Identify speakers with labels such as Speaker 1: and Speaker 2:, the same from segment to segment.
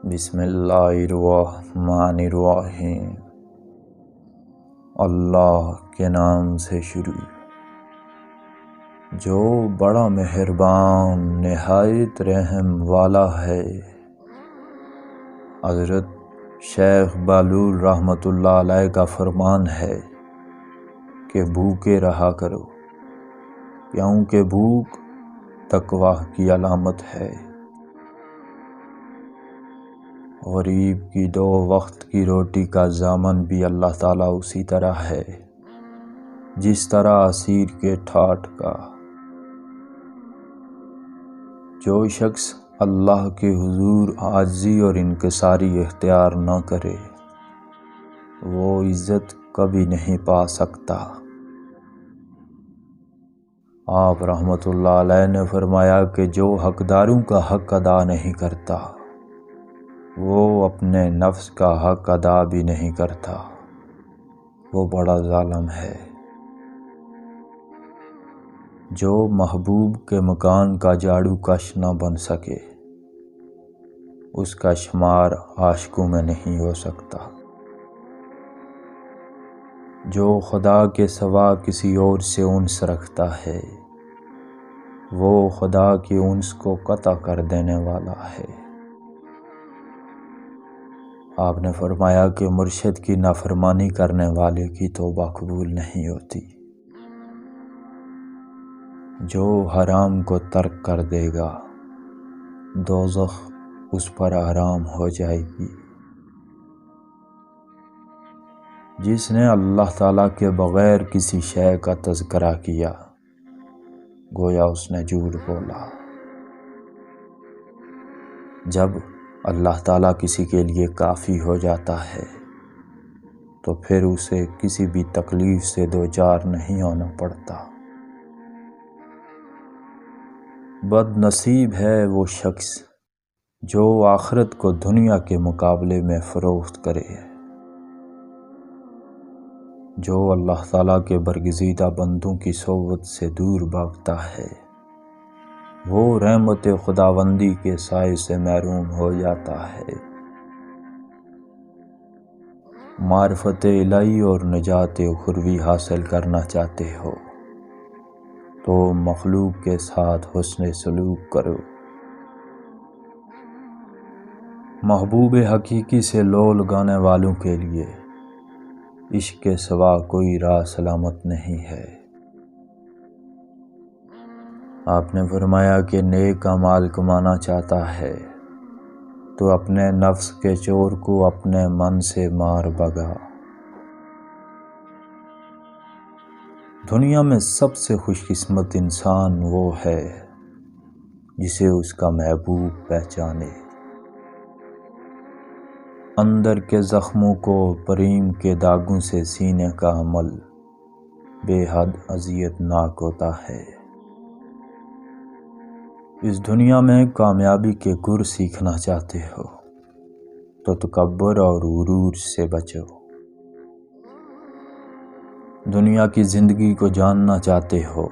Speaker 1: بسم اللہ الرحمن الرحیم۔ اللہ کے نام سے شروع جو بڑا مہربان نہایت رحم والا ہے۔ حضرت شیخ بہلول رحمۃ اللہ علیہ کا فرمان ہے کہ بھوکے رہا کرو، کیونکہ بھوک تقویٰ کی علامت ہے۔ غریب کی 2 وقت کی روٹی کا ضامن بھی اللہ تعالیٰ اسی طرح ہے جس طرح اسیر کے ٹھاٹھ کا۔ جو شخص اللہ کے حضور عاجزی اور انکساری اختیار نہ کرے وہ عزت کبھی نہیں پا سکتا۔ آپ رحمۃ اللہ علیہ نے فرمایا کہ جو حقداروں کا حق ادا نہیں کرتا وہ اپنے نفس کا حق ادا بھی نہیں کرتا، وہ بڑا ظالم ہے۔ جو محبوب کے مکان کا جھاڑو کش نہ بن سکے اس کا شمار عاشقوں میں نہیں ہو سکتا۔ جو خدا کے سوا کسی اور سے انس رکھتا ہے وہ خدا کی انس کو قطع کر دینے والا ہے۔ آپ نے فرمایا کہ مرشد کی نافرمانی کرنے والے کی توبہ قبول نہیں ہوتی۔ جو حرام کو ترک کر دے گا دوزخ اس پر حرام ہو جائے گی۔ جس نے اللہ تعالیٰ کے بغیر کسی شے کا تذکرہ کیا گویا اس نے جھوٹ بولا۔ جب اللہ تعالیٰ کسی کے لیے کافی ہو جاتا ہے تو پھر اسے کسی بھی تکلیف سے دوچار نہیں ہونا پڑتا۔ بد نصیب ہے وہ شخص جو آخرت کو دنیا کے مقابلے میں فروخت کرے۔ جو اللہ تعالیٰ کے برگزیدہ بندوں کی صحبت سے دور بھاگتا ہے وہ رحمت خداوندی کے سائے سے محروم ہو جاتا ہے۔ معرفت الہی اور نجات اخروی حاصل کرنا چاہتے ہو تو مخلوق کے ساتھ حسن سلوک کرو۔ محبوب حقیقی سے لو لگانے والوں کے لیے عشق کے سوا کوئی راہ سلامت نہیں ہے۔ آپ نے فرمایا کہ نیک اعمال کمانا چاہتا ہے تو اپنے نفس کے چور کو اپنے من سے مار بھگا۔ دنیا میں سب سے خوش قسمت انسان وہ ہے جسے اس کا محبوب پہچانے۔ اندر کے زخموں کو پریم کے داغوں سے سینے کا عمل بے حد اذیت ناک ہوتا ہے۔ اس دنیا میں کامیابی کے گر سیکھنا چاہتے ہو تو تکبر اور غرور سے بچو۔ دنیا کی زندگی کو جاننا چاہتے ہو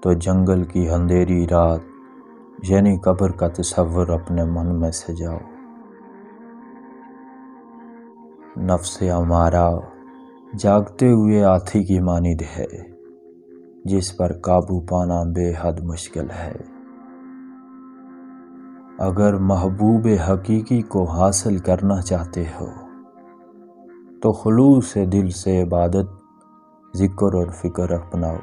Speaker 1: تو جنگل کی اندھیری رات یعنی قبر کا تصور اپنے من میں سجاؤ۔ نفس ہمارا جاگتے ہوئے ہاتھی کی مانند ہے جس پر قابو پانا بے حد مشکل ہے۔ اگر محبوب حقیقی کو حاصل کرنا چاہتے ہو تو خلوص دل سے عبادت، ذکر اور فکر اپناؤ۔